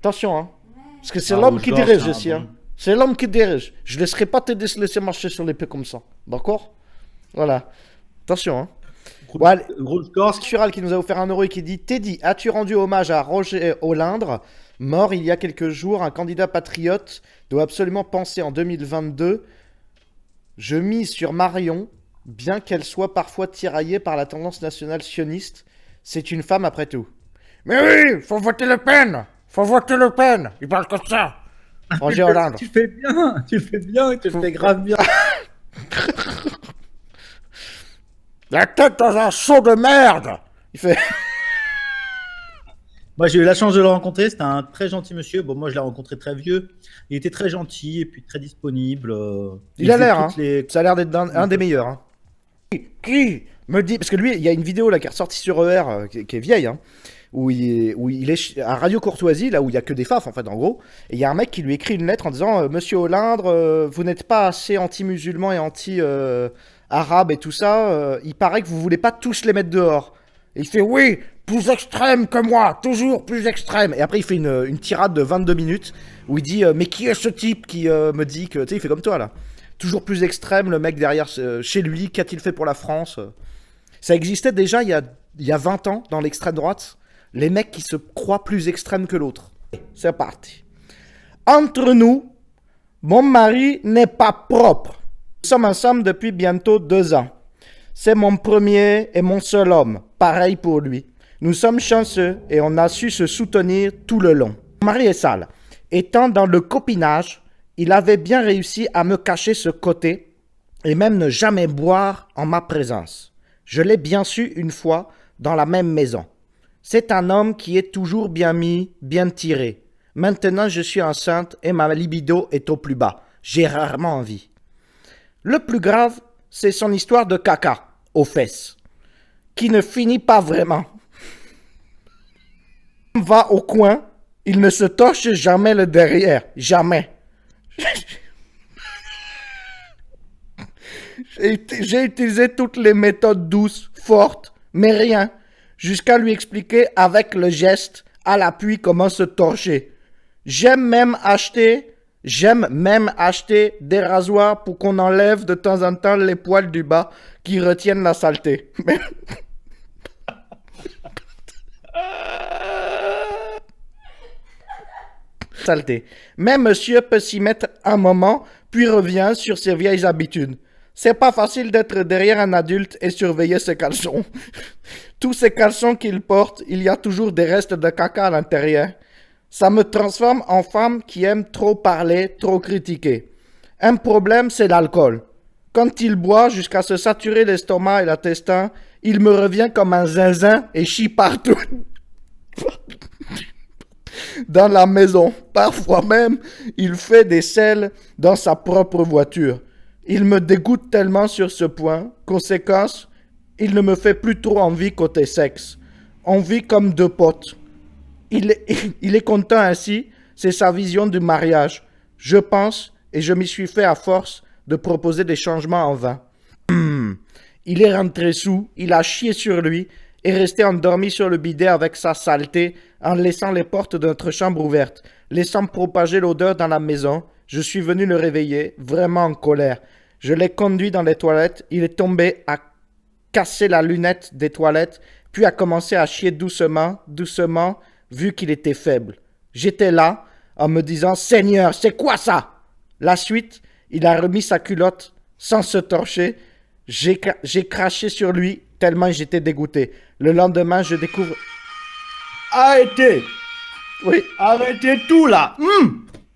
Attention, hein. Parce que c'est Ah, l'homme qui Rouge-Gorge, dirige c'est un ici, hein. bon. C'est l'homme qui dirige. Je laisserai pas te laisser marcher sur l'épée comme ça. D'accord? Voilà. Attention, hein. Bon, allez. Rouge-Gorge. Chural qui nous a offert 1 € et qui dit: Teddy, as-tu rendu hommage à Roger Olindre, mort il y a quelques jours, un candidat patriote doit absolument penser en 2022. Je mise sur Marion, bien qu'elle soit parfois tiraillée par la tendance nationale sioniste. C'est une femme après tout. Mais oui, faut voter Le Pen. Faut voter Le Pen. Il parle comme ça. Roger Olindre. Tu fais bien, tu fais bien, tu fais grave bien. La tête dans un seau de merde. Il fait. Moi, j'ai eu la chance de le rencontrer. C'était un très gentil monsieur. Bon, moi, je l'ai rencontré très vieux. Il était très gentil et puis très disponible. Il a faisait l'air, hein. toutes les- Ça a l'air d'être un des meilleurs. Hein. Qui me dit, parce que lui, il y a une vidéo là qui est ressortie sur ER, qui est vieille, hein, où il est à Radio Courtoisie, là où il y a que des faf en fait, en gros. Et il y a un mec qui lui écrit une lettre en disant Monsieur Olindre, vous n'êtes pas assez anti-musulman et anti-arabe et tout ça. Il paraît que vous voulez pas tous les mettre dehors. Et il fait oui, plus extrême que moi, toujours plus extrême. Et après, il fait une tirade de 22 minutes où il dit mais qui est ce type qui me dit que. Tu sais, il fait comme toi là. Toujours plus extrême, le mec derrière chez lui, qu'a-t-il fait pour la France? Ça existait déjà il y a 20 ans dans l'extrême droite, les mecs qui se croient plus extrêmes que l'autre. C'est parti. Entre nous, mon mari n'est pas propre. Nous sommes ensemble depuis bientôt 2 ans. C'est mon premier et mon seul homme. Pareil pour lui. Nous sommes chanceux et on a su se soutenir tout le long. Mon mari est sale. Étant dans le copinage, il avait bien réussi à me cacher ce côté et même ne jamais boire en ma présence. Je l'ai bien su une fois dans la même maison. C'est un homme qui est toujours bien mis, bien tiré. Maintenant, je suis enceinte et ma libido est au plus bas. J'ai rarement envie. Le plus grave, c'est son histoire de caca aux fesses, qui ne finit pas vraiment. Il va au coin, il ne se torche jamais le derrière, jamais. J'ai utilisé toutes les méthodes douces, fortes, mais rien, jusqu'à lui expliquer avec le geste, à l'appui, comment se torcher. J'aime même acheter des rasoirs pour qu'on enlève de temps en temps les poils du bas qui retiennent la saleté. Saleté. Mais monsieur peut s'y mettre un moment, puis revient sur ses vieilles habitudes. C'est pas facile d'être derrière un adulte et surveiller ses caleçons. Tous ces caleçons qu'il porte, il y a toujours des restes de caca à l'intérieur. Ça me transforme en femme qui aime trop parler, trop critiquer. Un problème, c'est l'alcool. Quand il boit jusqu'à se saturer l'estomac et l'intestin, il me revient comme un zinzin et chie partout. Dans la maison. Parfois même, il fait des selles dans sa propre voiture. Il me dégoûte tellement sur ce point. Conséquence, il ne me fait plus trop envie côté sexe. On vit comme deux potes. Il est content ainsi, c'est sa vision du mariage. Je pense, et je m'y suis fait à force, de proposer des changements en vain. Il est rentré sous, il a chié sur lui, et resté endormi sur le bidet avec sa saleté, en laissant les portes de notre chambre ouvertes, laissant propager l'odeur dans la maison. Je suis venu le réveiller, vraiment en colère. Je l'ai conduit dans les toilettes, il est tombé, a cassé la lunette des toilettes, puis a commencé à chier doucement, doucement, vu qu'il était faible. J'étais là, en me disant « Seigneur, c'est quoi ça ?» La suite, il a remis sa culotte sans se torcher. J'ai craché sur lui tellement j'étais dégoûté. Le lendemain, je découvre... Arrêtez! Oui. Arrêtez tout là!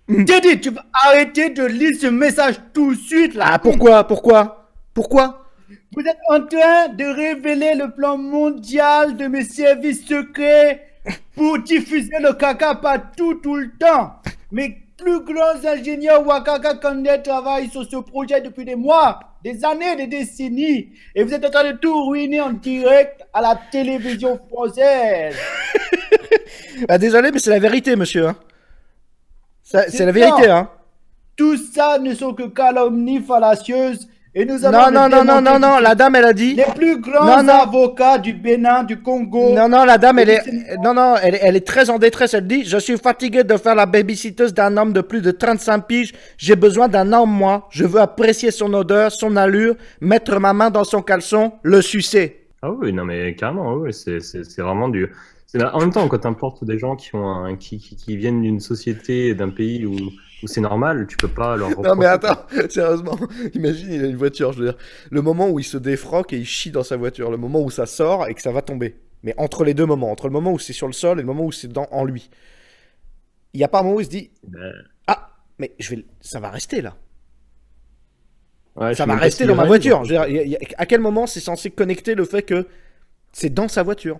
Teddy, tu vas arrêter de lire ce message tout de suite là! Ah, pourquoi Vous êtes en train de révéler le plan mondial de mes services secrets pour diffuser le caca partout tout le temps. Mes plus grands ingénieurs Wakaka Kandé travaillent sur ce projet depuis des mois, des années, des décennies. Et vous êtes en train de tout ruiner en direct à la télévision française. Ah, désolé, mais c'est la vérité, monsieur. Hein. C'est la ça. vérité, hein. Tout ça ne sont que calomnies fallacieuses Et nous Non, allons non, le non, non, démonter non, non, tout la dame, elle a dit. les plus grands Non, non. avocats du Bénin, du Congo. Non, non, la dame, et elle du est. Sénégal. Non, non, elle est très en détresse. Elle dit: Je suis fatiguée de faire la babysitteuse d'un homme de plus de 35 piges. J'ai besoin d'un homme, moi. Je veux apprécier son odeur, son allure, mettre ma main dans son caleçon, le sucer. Ah oui, non, mais carrément, oui, c'est vraiment du. En même temps, quand t'importes des gens qui viennent d'une société, d'un pays où c'est normal, tu peux pas leur Non, mais reprocher. attends, sérieusement, imagine, il a une voiture, je veux dire. Le moment où il se défroque et il chie dans sa voiture, le moment où ça sort et que ça va tomber. Mais entre les deux moments, entre le moment où c'est sur le sol et le moment où c'est en lui. Il n'y a pas un moment où il se dit: Ben, Ah, mais ça va rester là. ouais, je Ça sais va même pas rester s'il dans ma règne, voiture. quoi. Je veux dire, à quel moment c'est censé connecter le fait que c'est dans sa voiture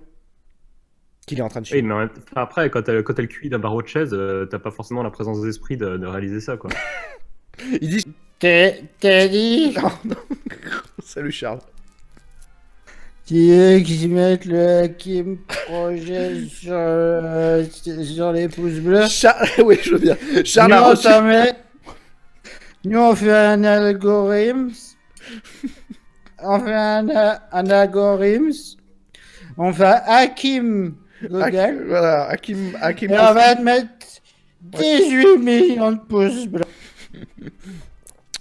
qu'il est en train de Oui, chier? mais après, quand t'as le QI d'un barreau de chaise, t'as pas forcément la présence d'esprit de réaliser ça, quoi. Il dit: T'as dit Non, non. Salut Charles. qui est qui met le qui me projette sur les pouces bleus. Charles, oui, je veux bien. Charles a Nous, reçu. nous, on fait un algorithme. On fait un algorithme. On fait Hakim Google. Voilà, Hakim. Et on va te mettre 18 millions de pouces bleus.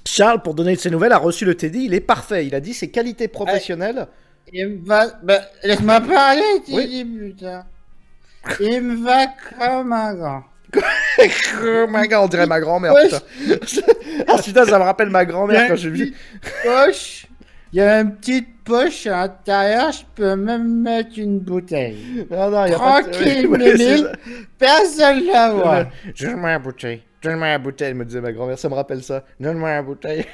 Charles, pour donner de ses nouvelles, a reçu le Teddy. Il est parfait. Il a dit ses qualités professionnelles. Il me va. Bah, laisse-moi parler, tu Oui. dis putain. Il me va comme un grand. Oh my God, on dirait ma grand-mère. Ouais. Putain. Ah putain, ça me rappelle ma grand-mère quand je lui dis. Poche. Il y a une petite poche à l'intérieur, je peux même mettre une bouteille. Non, non, il y a pas de. Tranquille, Ouais, c'est Mémile. ça. Personne la voit. Donne-moi la bouteille. Donne-moi la bouteille, me disait ma grand-mère. Ça me rappelle ça. Donne-moi la bouteille.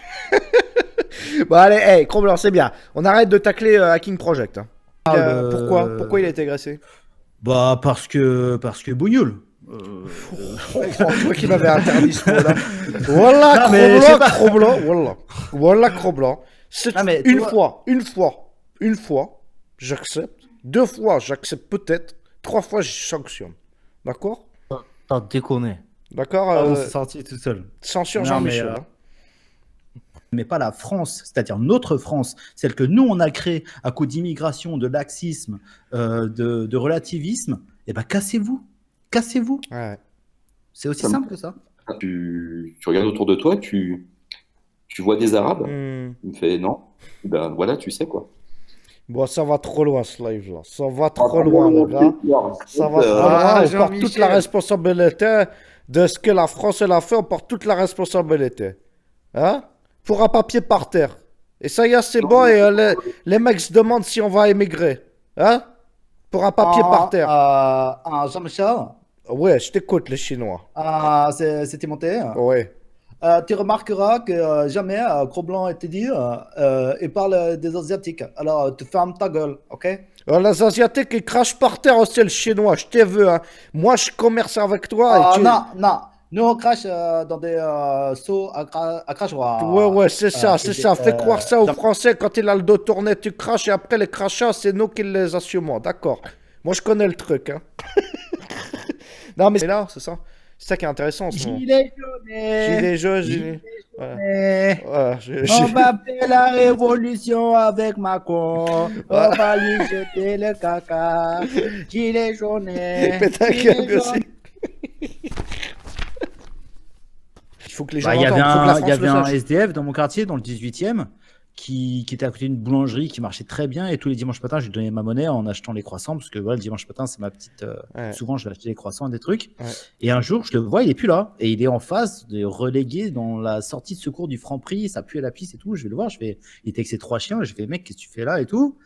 Bon, allez, hey, Cro-Blanc, c'est bien. On arrête de tacler Hacking Project. Hein. Pourquoi il a été agressé? Bah parce que Bougnoul. Toi qui m'avais interdit ce mot-là. Voilà, Non, mais je sais pas. Cro-Blanc. Voilà. Voilà, Cro-Blanc. C'est Non, mais tu une fois, j'accepte. 2 fois, j'accepte peut-être. 3 fois, je sanctionne. D'accord? T'as déconné. D'accord Pardon, c'est sorti tout seul. Censure Non, Jean-Michel. mais, hein. Mais pas la France, c'est-à-dire notre France, celle que nous on a créée à coup d'immigration, de laxisme, de relativisme. Eh ben cassez-vous, cassez-vous. Ouais. C'est aussi Ça me- simple que ça. Tu regardes autour de toi, tu vois des Arabes. Hmm. Il me fait non. Ben voilà, tu sais quoi. Bon, ça va trop loin ce live là. Ça va trop loin, les gars. Ça va trop loin. Ah, On porte Jean-Michel. toute la responsabilité de ce que la France elle a fait. On porte toute la responsabilité. Hein? Pour un papier par terre. Et ça y est, c'est bon. Et les mecs se demandent si on va émigrer. Hein? Pour un papier par terre. Jean-Michel, Ouais, je t'écoute, les Chinois. c'était monté. Ouais. Tu remarqueras que jamais Cro-Blanc et Teddy il parle des Asiatiques. Alors tu fermes ta gueule, ok? Les Asiatiques, ils crachent par terre aussi, le Chinois. Je t'ai vu, hein. Moi, je commerce avec toi. Et tu... Non, non. Nous on crache dans des seaux à crachoir. Ouais, c'est ça, c'est ça. Fais croire ça aux dans- Français quand il a le dos tourné, tu craches et après les crachats, c'est nous qui les assumons. D'accord. Moi, je connais le truc, hein. Non, mais c'est là, c'est ça. C'est ça qui est intéressant en ce moment. Gilet jaune. Gilet jaune, gilet. Voilà. Voilà, On va faire la révolution avec Macron. On Voilà. va lui jeter le caca. Gilet jaune. Pète un Gilet câble jaune. aussi. Il faut que les gens Bah, il y avait l'entendent, faut que la un, il y France le avait un sache. SDF dans mon quartier, dans le 18e, qui était à côté d'une boulangerie qui marchait très bien. Et tous les dimanches matins, je lui donnais ma monnaie en achetant les croissants, parce que voilà, le dimanche matin, c'est ma petite. Ouais. Souvent, je vais acheter des croissants et des trucs. Ouais. Et un jour, je le vois, il est plus là. Et il est en face, relégué dans la sortie de secours du Franprix. Ça pue à la pisse et tout. Je vais le voir. Il était avec ses 3 chiens. Je fais, mec, qu'est-ce que tu fais là et tout.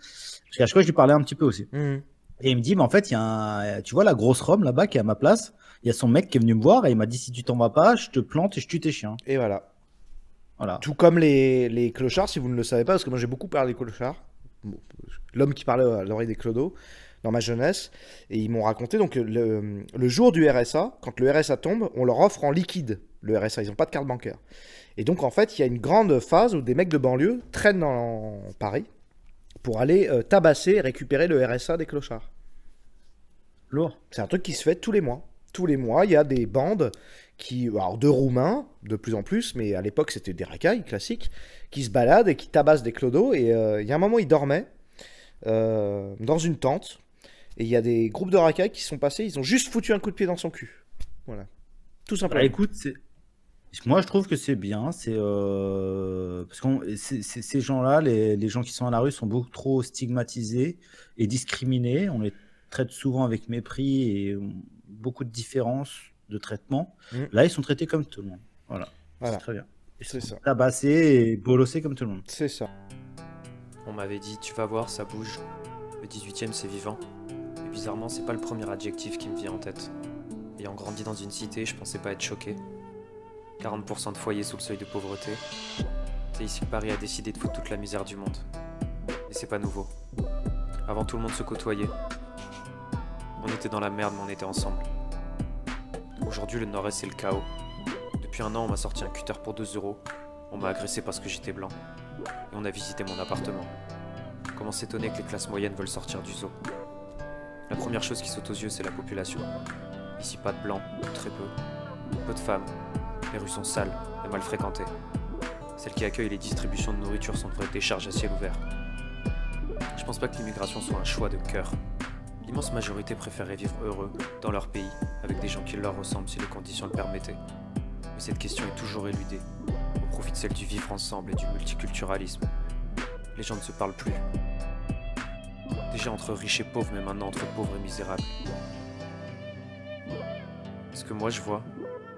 Parce qu'à chaque fois, je lui parlais un petit peu aussi. Mhm. Et il me dit, mais en fait, il y a tu vois la grosse Rome là-bas qui est à ma place. Il y a son mec qui est venu me voir et il m'a dit, si tu t'en vas pas, je te plante et je tue tes chiens. Et voilà. Voilà. Tout comme les clochards, si vous ne le savez pas, parce que moi j'ai beaucoup parlé des clochards. Bon, l'homme qui parlait à l'oreille des clodos dans ma jeunesse. Et ils m'ont raconté, donc le jour du RSA, quand le RSA tombe, on leur offre en liquide le RSA. Ils n'ont pas de carte bancaire. Et donc en fait, il y a une grande phase où des mecs de banlieue traînent dans Paris pour aller tabasser et récupérer le RSA des clochards. Lourd. C'est un truc qui se fait tous les mois. tous les mois, il y a des bandes alors de Roumains, de plus en plus, mais à l'époque c'était des racailles classiques, qui se baladent et qui tabassent des clodos. Et il y a un moment, ils dormaient dans une tente. Et il y a des groupes de racailles qui sont passés, ils ont juste foutu un coup de pied dans son cul. Voilà. Tout simplement. Bah, écoute, moi je trouve que c'est bien. Parce que ces gens-là, les gens qui sont à la rue, sont beaucoup trop stigmatisés et discriminés. On les traite souvent avec mépris et beaucoup de différences de traitement. Là, ils sont traités comme tout le monde. Voilà. C'est très bien. Ils C'est sont ça. tabassés et bolossés comme tout le monde. C'est ça. On m'avait dit, tu vas voir, ça bouge. Le 18e, c'est vivant. Et bizarrement, c'est pas le premier adjectif qui me vient en tête. Ayant grandi dans une cité, je pensais pas être choqué. 40% de foyers sous le seuil de pauvreté. C'est ici que Paris a décidé de foutre toute la misère du monde. Et c'est pas nouveau. Avant, tout le monde se côtoyait. On était dans la merde, mais on était ensemble. Aujourd'hui, le Nord-Est, c'est le chaos. Depuis un an, on m'a sorti un cutter pour 2 €. On m'a agressé parce que j'étais blanc. Et on a visité mon appartement. Comment s'étonner que les classes moyennes veulent sortir du zoo? La première chose qui saute aux yeux, c'est la population. Ici, pas de blancs, très peu de femmes. Les rues sont sales et mal fréquentées. Celles qui accueillent les distributions de nourriture sont de vraies décharges à ciel ouvert. Je pense pas que l'immigration soit un choix de cœur. L'immense majorité préférerait vivre heureux dans leur pays, avec des gens qui leur ressemblent si les conditions le permettaient. Mais cette question est toujours éludée, au profit de celle du vivre ensemble et du multiculturalisme. Les gens ne se parlent plus. Déjà entre riches et pauvres, mais maintenant entre pauvres et misérables. Ce que moi je vois,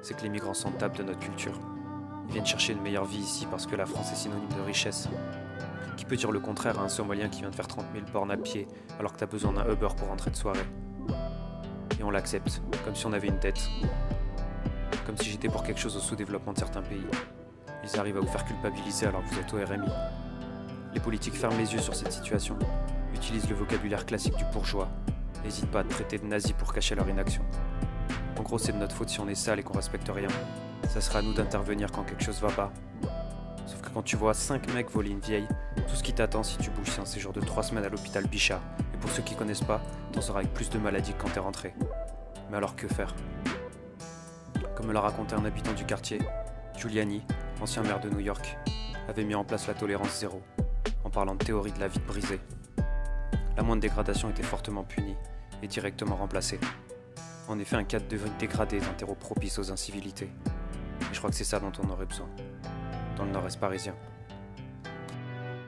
c'est que les migrants s'en tapent de notre culture. Ils viennent chercher une meilleure vie ici parce que la France est synonyme de richesse. Qui peut dire le contraire à un Somalien qui vient de faire 30 000 bornes à pied alors que t'as besoin d'un Uber pour rentrer de soirée? Et on l'accepte, comme si on avait une tête. Comme si j'étais pour quelque chose au sous-développement de certains pays. Ils arrivent à vous faire culpabiliser alors que vous êtes au RMI. Les politiques ferment les yeux sur cette situation, utilisent le vocabulaire classique du bourgeois, n'hésitent pas à te traiter de nazi pour cacher leur inaction. En gros, c'est de notre faute si on est sale et qu'on respecte rien. Ça sera à nous d'intervenir quand quelque chose va pas. Sauf que quand tu vois 5 mecs voler une vieille, tout ce qui t'attend si tu bouges, c'est un séjour de 3 semaines à l'hôpital Bichat. Et pour ceux qui connaissent pas, t'en seras avec plus de maladies que quand t'es rentré. Mais alors que faire? Comme me l'a raconté un habitant du quartier, Giuliani, ancien maire de New York, avait mis en place la tolérance zéro, en parlant de théorie de la vie brisée. La moindre dégradation était fortement punie et directement remplacée. En effet, un cadre de vie dégradé est un terreau propice aux incivilités. Et je crois que c'est ça dont on aurait besoin, dans le Nord-Est parisien.